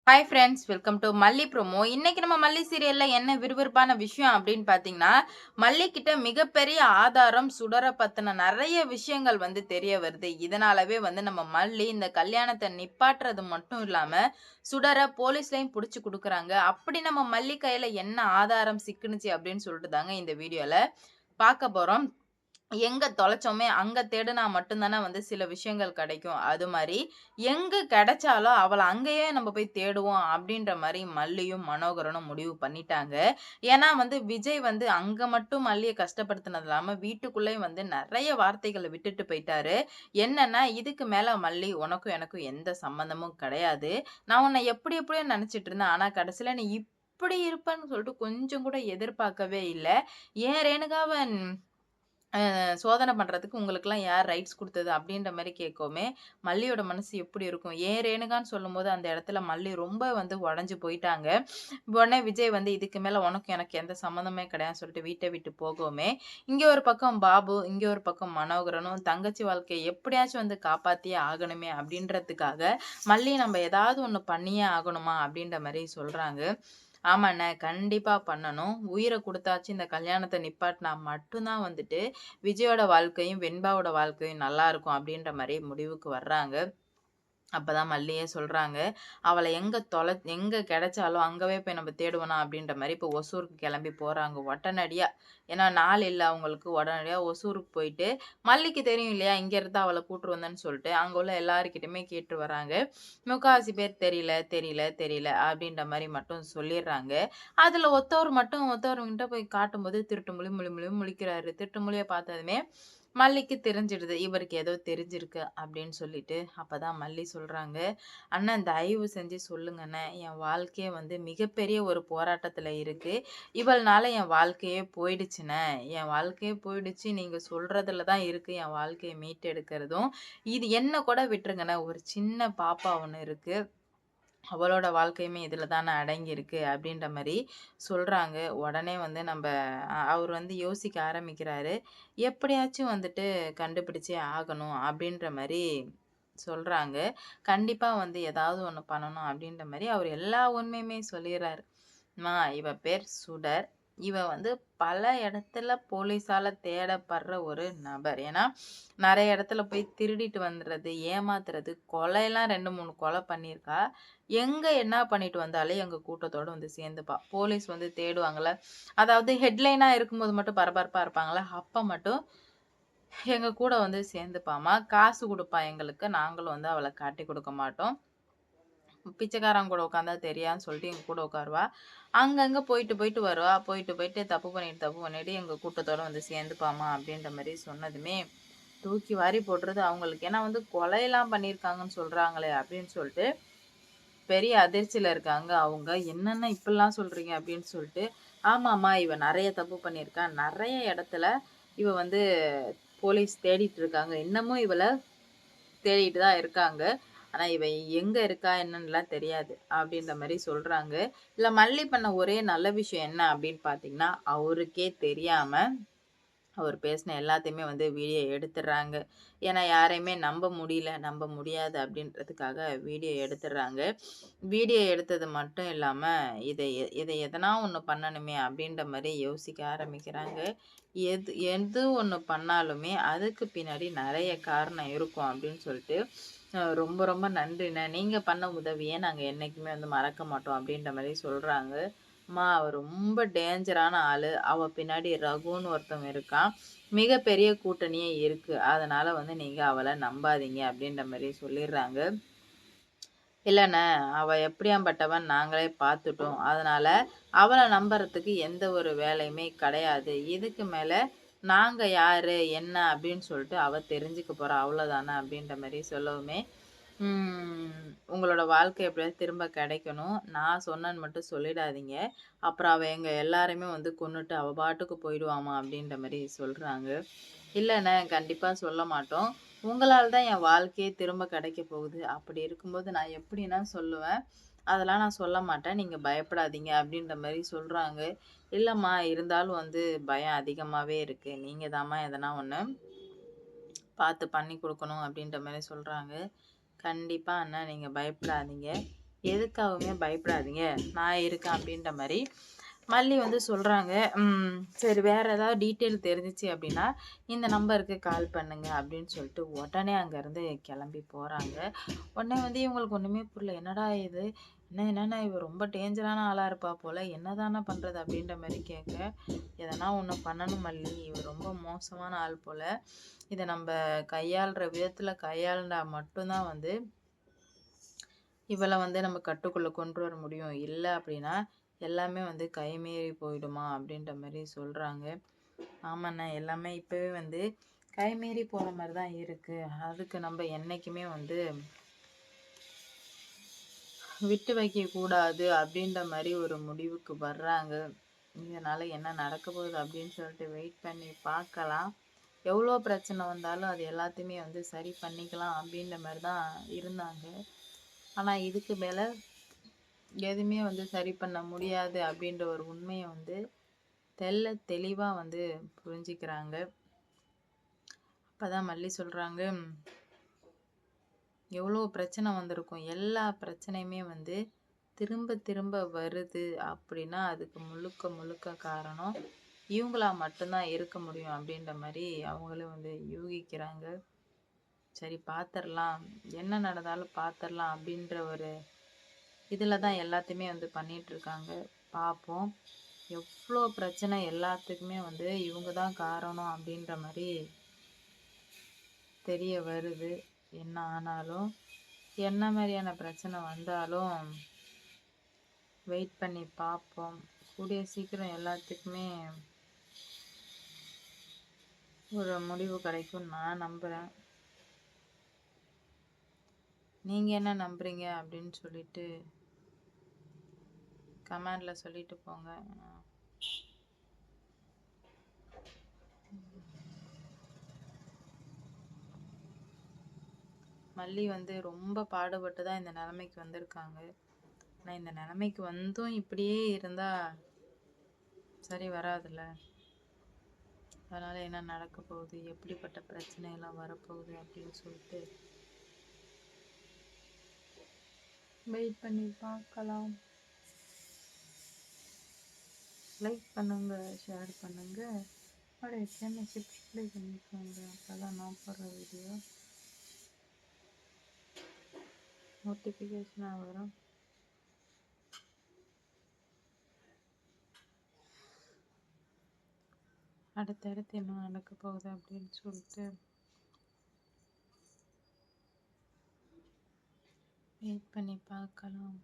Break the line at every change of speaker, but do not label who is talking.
Hi friends, welcome to மல்லி promo. இன்னைக்கு நம்ம மல்லி சீரியல்ல என்ன விறுவிறுப்பான விஷயம் அப்படின்னு பார்த்தீங்கன்னா, மல்லி கிட்ட மிகப்பெரிய ஆதாரம் சுடர பத்தின நெறைய விஷயங்கள் தெரிய வருது. இதனாலவே நம்ம மல்லி இந்த கல்யாணத்த நிப்பாட்டுறது மட்டும் இல்லாம, சுடர போலீஸ்லயும் புடிச்சு குடுக்குறாங்க. அப்படி நம்ம மல்லி கையில என்ன ஆதாரம் சிக்குனுச்சு அப்படின்னு சொல்லிட்டு தாங்க இந்த வீடியோல பார்க்க போறோம். எங்க தொலைச்சோமே, அங்க தேடுனா மட்டும் தானே சில விஷயங்கள் கிடைக்கும். அது மாரி, எங்க கிடைச்சாலும் அவள அங்கேயே நம்ம போய் தேடுவோம் அப்டின்ற மாரி மல்லியும், மனோகரனும் முடிவு பண்ணிட்டாங்க. ஏன்னா விஜய் அங்க மட்டும் மல்லிய கஷ்டப்படுத்தினது இல்லாம, வீட்டுக்குள்ளேயும் நெறைய வார்த்தைகள விட்டுட்டு போயிட்டாரு. என்னன்னா, "இதுக்கு மேல மல்லி உனக்கும் எனக்கும் எந்த சம்மந்தமும் கிடையாது. நான் உன்ன எப்டி எப்டியோ நெனச்சுட்டு இருந்தேன். ஆனா கடைசில நீ இப்டி இருப்பன்னு சொல்லிட்டு கொஞ்சம் கூட எதிர்பார்க்கவே இல்ல. ஏன் ரேணுகாவ சோதனை பண்றதுக்கு உங்களுக்கெல்லாம் யார் ரைட்ஸ் குடுத்தது? அப்டின்ற மாரி கேட்கவும், மல்லியோட மனசு எப்படி இருக்கும்? ஏன் ரேணுகான்னு சொல்லும்போது, அந்த இடத்துல மல்லி ரொம்ப உடைஞ்சு போயிட்டாங்க. உடனே விஜய் இதுக்கு மேல உனக்கும் எனக்கு எந்த சம்மந்தமே கிடையாதுன்னு சொல்லிட்டு வீட்ட விட்டு போகவுமே, இங்க ஒரு பக்கம் பாபு, இங்க ஒரு பக்கம் மனோகரனும் தங்கச்சி வாழ்க்கைய எப்படியாச்சும் காப்பாத்தியே ஆகணுமே அப்டின்றதுக்காக, மல்லி நம்ம ஏதாவது ஒண்ணு பண்ணியே ஆகணுமா? அப்டின்ற மாரி சொல்றாங்க. ஆமாண்ணே. கண்டிப்பா பண்ணணும். உயிர குடுத்தாச்சு இந்த கல்யாணத்த நிப்பாட்னா மட்டும் தான் விஜயோட வாழ்க்கையும், வெண்பாவோட வாழ்க்கையும் நல்லாருக்கும் அப்டின்ற மாரி முடிவுக்கு வர்றாங்க. அப்பதான் மல்லியே சொல்றாங்க. அவள எங்க கிடைச்சாலும் அங்கவே போய் நம்ம தேடுவோனா அப்டின்ற மாரி இப்போ ஒசூருக்கு கிளம்பி போறாங்க உடனடியா. ஏன்னா நாள் இல்ல அவங்களுக்கு. உடனடியா ஒசூருக்கு போயிட்டு, மல்லிக்கு தெரியும் இல்லையா? இங்க இருந்து அவள கூட்டு வந்தேன்னு சொல்ட்டு, அங்க உள்ள எல்லார்கிட்டயுமே கேட்டு வராங்க. முக்காவாசி பேர் தெரியல, தெரியல, தெரியல அப்டின்ற மாரி மட்டும் சொல்லிர்றாங்க. அதுல ஒருத்தவர்கிட்ட போய் காட்டும்போது திருட்டு முழி முழி முழின்னு முழிக்கிறாரு. திருட்டு முழிய பார்த்ததுமே மல்லிக்கு தெரிஞ்சிடுது. இவருக்கு ஏதோ தெரிஞ்சிருக்கு அப்படின்னு சொல்லிட்டு, அப்பதான் மல்லி சொல்றாங்க, "அண்ணன் தயவு செஞ்சு சொல்லுங்க அண்ணன். என் வாழ்க்கையே மிகப்பெரிய ஒரு போராட்டத்துல இருக்கு. இவள்னால என் வாழ்க்கையே போயிடுச்சுண்ணே. என் வாழ்க்கையே போயிடுச்சு. நீங்க சொல்றதுல தான் இருக்கு என் வாழ்க்கைய மீட்டெடுக்கிறதும். இது என்ன கூட விட்டுருங்கண்ணே. ஒரு சின்ன பாப்பா ஒண்ணு இருக்கு. அவளோட வாழ்க்கையுமே இதில தான அடங்கியிருக்கு." அப்படின்ற மாரி சொல்றாங்க. உடனே நம்ப அவரு யோசிக்க ஆரம்பிக்கிறாரு. எப்படியாச்சும் கண்டுபிடிச்சே ஆகணும் அப்படின்ற மாரி சொல்றாங்க. கண்டிப்பா ஏதாவது ஒண்ணு பண்ணணும் அப்படின்ற மாரி அவரு எல்லா உண்மையுமே சொல்லிர்றாரு. "அம்மா இவ பேர் சுடர். இவ பல இடத்துல போலீஸால தேடப்படுற ஒரு நபர். ஏன்னா, நெறைய இடத்துல போய் திருடிட்டு வந்துறது, ஏமாத்துறது, கொலைலாம் 2, 3 கொலை பண்ணியிருக்கா. எங்க என்ன பண்ணிட்டு வந்தாலே எங்க கூட்டத்தோட சேர்ந்துப்பா. போலீஸ் தேடுவாங்கல்ல, அதாவது ஹெட்லைனா இருக்கும்போது மட்டும் பரபரப்பா இருப்பாங்கல்ல, அப்ப மட்டும் எங்க கூட சேர்ந்துப்பாம்மா. காசு குடுப்பா எங்களுக்கு. நாங்களும் அவள காட்டிக் குடுக்க மாட்டோம். பிச்சைக்காரன் கூட உட்காந்தா தெரியாதுன்னு சொல்லிட்டு எங்க கூட உட்காருவா. அங்கங்க போயிட்டு, போயிட்டு வருவா. போயிட்டு, போயிட்டு தப்பு பண்ணிட்டு எங்க கூட்டத்தோட சேர்ந்துப்பாம்மா அப்படின்ற மாரி சொன்னதுமே, தூக்கி வாரி போட்டுருது அவங்களுக்கு. ஏன்னா கொலையெல்லாம் பண்ணியிருக்காங்கன்னு சொல்றாங்களே அப்படின்னு சொல்லிட்டு, பெரிய அதிர்ச்சியில இருக்காங்க அவங்க. "என்னண்ணா இப்படிலாம் சொல்றீங்க?" அப்படின்னு சொல்லிட்டு, "ஆமாம்மா, இவ நெறைய தப்பு பண்ணியிருக்கா. நெறைய இடத்துல இவ போலீஸ் தேடிட்டு இருக்காங்க. இன்னமும் இவள தேடிட்டு தான் இருக்காங்க. ஆனா, இவ எங்க இருக்கா என்னன்னுலாம் தெரியாது." அப்படின்ற மாரி சொல்றாங்க. இதுல மல்லி பண்ண ஒரே நல்ல விஷயம் என்ன அப்படின்னு பார்த்தீங்கன்னா, அவருக்கே தெரியாம அவர் பேசின எல்லாத்தையுமே வீடியோ எடுத்துடுறாங்க. ஏன்னா யாரையுமே நம்ப முடியல, நம்ப முடியாது அப்படின்றதுக்காக வீடியோ எடுத்துடுறாங்க. வீடியோ எடுத்தது மட்டும் இல்லாம, இதை எதனா ஒண்ணு பண்ணணுமே அப்படின்ற மாரி யோசிக்க ஆரம்பிக்கிறாங்க. எது எது ஒண்ணு பண்ணாலுமே அதுக்கு பின்னாடி நெறைய காரணம் இருக்கும் அப்படின்னு சொல்லிட்டு, ரொம்ப ரொம்ப நன்றிண்ணே. நீங்க பண்ண உதவிய நாங்க என்னைக்குமே மறக்க மாட்டோம் அப்படின்ற மாரி சொல்றாங்க. அம்மா அவ ரொம்ப டேஞ்சரான ஆளு. அவ பின்னாடி ரகுன்னு ஒருத்தவன் இருக்கான். மிகப்பெரிய கூட்டணியே இருக்கு. அதனால நீங்க அவள நம்பாதீங்க அப்படின்ற மாரி சொல்லிர்றாங்க. இல்லண்ணே, அவ எப்படியாம்பட்டவன்னு நாங்களே பார்த்துட்டோம். அதனால அவள நம்புறதுக்கு எந்த ஒரு வேலையுமே கிடையாது. இதுக்கு மேல நாங்க யாரு, என்ன அப்படின்னு சொல்லிட்டு அவ தெரிஞ்சுக்க போறா. அவ்வளோதானே அப்படின்ற மாரி சொல்லவுமே, உங்களோட வாழ்க்கை எப்படியாவது திரும்ப கிடைக்கணும். நான் சொன்னேன்னு மட்டும் சொல்லிடாதீங்க. அப்புறம் அவ எங்க எல்லாரையுமே கொன்னுட்டு அவ பாட்டுக்கு போயிடுவாம்மா அப்படின்ற மாரி சொல்றாங்க. இல்லண்ணே, கண்டிப்பா சொல்ல மாட்டோம். உங்களால தான் என் வாழ்க்கையே திரும்ப கிடைக்க போகுது. அப்படி இருக்கும்போது நான் எப்படிண்ணா சொல்லுவேன்? அதெல்லாம் நான் சொல்ல மாட்டேன். நீங்க பயப்படாதீங்க அப்படின்ற மாரி சொல்றாங்க. இல்லம்மா, இருந்தாலும் பயம் அதிகமாவே இருக்கு. நீங்க தாம்மா எதனா ஒண்ணு பார்த்து பண்ணி குடுக்கணும் அப்படின்ற மாரி சொல்றாங்க. கண்டிப்பா அண்ணா, நீங்க பயப்படாதீங்க. எதுக்காகவுமே பயப்படாதீங்க. நான் இருக்கேன் அப்படின்ற மாரி மல்லி வந்து சொல்றாங்க. சரி வேற ஏதாவது டீட்டெயில் தெரிஞ்சுச்சு அப்படின்னா, இந்த நம்பருக்கு கால் பண்ணுங்க அப்படின்னு சொல்லிட்டு உடனே அங்கேருந்து கிளம்பி போறாங்க. உடனே வந்து இவங்களுக்கு ஒண்ணுமே புரியல. என்னடா இது? என்னன்னா இவ ரொம்ப டேஞ்சரான ஆளா இருப்பா போல. என்னதான பண்றது? அப்படின்ற மாரி கேட்க, எதனா ஒண்ணு பண்ணணும் மல்லி. இவ ரொம்ப மோசமான ஆள் போல. இத நம்ப கையாள்ற விதத்துல கையாண்டா மட்டும் தான் வந்து இவள வந்து நம்ம கட்டுக்குள்ள கொண்டு வர முடியும். இல்ல அப்படின்னா, எல்லாமே வந்து கைமீறி போயிடுமா அப்படின்ற மாரி சொல்றாங்க. ஆமாண்ணே, எல்லாமே இப்பவே வந்து கைமீறி போற மாரி தான் இருக்கு. அதுக்கு நம்ம என்னைக்குமே வந்து விட்டு வைக்கக்கூடாது அப்படின்ற மாரி ஒரு முடிவுக்கு வர்றாங்க. இதனால என்ன நடக்க போகுது அப்படின்னு சொல்லிட்டு வெயிட் பண்ணி பார்க்கலாம். எவ்வளோ பிரச்சனை வந்தாலும் அது எல்லாத்தையுமே வந்து சரி பண்ணிக்கலாம் அப்படின்ற மாரி தான் இருந்தாங்க. ஆனா இதுக்கு மேல எதுவுமே வந்து சரி பண்ண முடியாது அப்படின்ற ஒரு உண்மைய வந்து தெளிவா வந்து புரிஞ்சுக்கிறாங்க. அப்பதான் மல்லி சொல்றாங்க, எவ்வளோ பிரச்சனை வந்திருக்கும். எல்லா பிரச்சனையுமே வந்து திரும்ப திரும்ப வருது அப்படின்னா அதுக்கு முழுக்க முழுக்க காரணம் இவங்களா மட்டும்தான் இருக்க முடியும் அப்படின்ற மாதிரி அவங்களும் வந்து யூகிக்கிறாங்க. சரி பார்த்துடலாம், என்ன நடந்தாலும் பார்த்துடலாம் அப்படின்ற ஒரு இதில் தான் எல்லாத்தையுமே வந்து பண்ணிட்டு இருக்காங்க. பார்ப்போம். எவ்வளோ பிரச்சனை எல்லாத்துக்குமே வந்து இவங்க தான் காரணம் அப்படின்ற மாதிரி தெரிய வருது. என்ன ஆனாலும் என்ன மாதிரியான பிரச்சனை வந்தாலும் வெயிட் பண்ணி பார்ப்போம். கூடிய சீக்கிரம் எல்லாத்துக்குமே ஒரு முடிவு கிடைக்கும் நான் நம்புகிறேன். நீங்கள் என்ன நம்புறீங்க அப்படின்னு சொல்லிட்டு கமெண்டில் சொல்லிட்டு போங்க. மல்லி வந்து ரொம்ப பாடுபட்டு தான் இந்த நிலைமைக்கு வந்திருக்காங்க. ஆனால் இந்த நிலைமைக்கு வந்தும் இப்படியே இருந்தால் சரி வராதுல்ல. அதனால் என்ன நடக்க போகுது, எப்படிப்பட்ட பிரச்சனையெல்லாம் வரப்போகுது அப்படின்னு சொல்லிட்டு வெயிட் பண்ணி பார்க்கலாம். லைக் பண்ணுங்க, ஷேர் பண்ணுங்க, அப்படியே சேனலை சப்ஸ்கிரைப் பண்ணிக்கோங்க. அப்போதான் நான் போடுற வீடியோ நோட்டிஃபிகேஷனாக வரும். அடுத்தடுத்து என்ன நடக்க போகுது அப்படின்னு சொல்லிட்டு வெயிட் பண்ணி பார்க்கலாம்.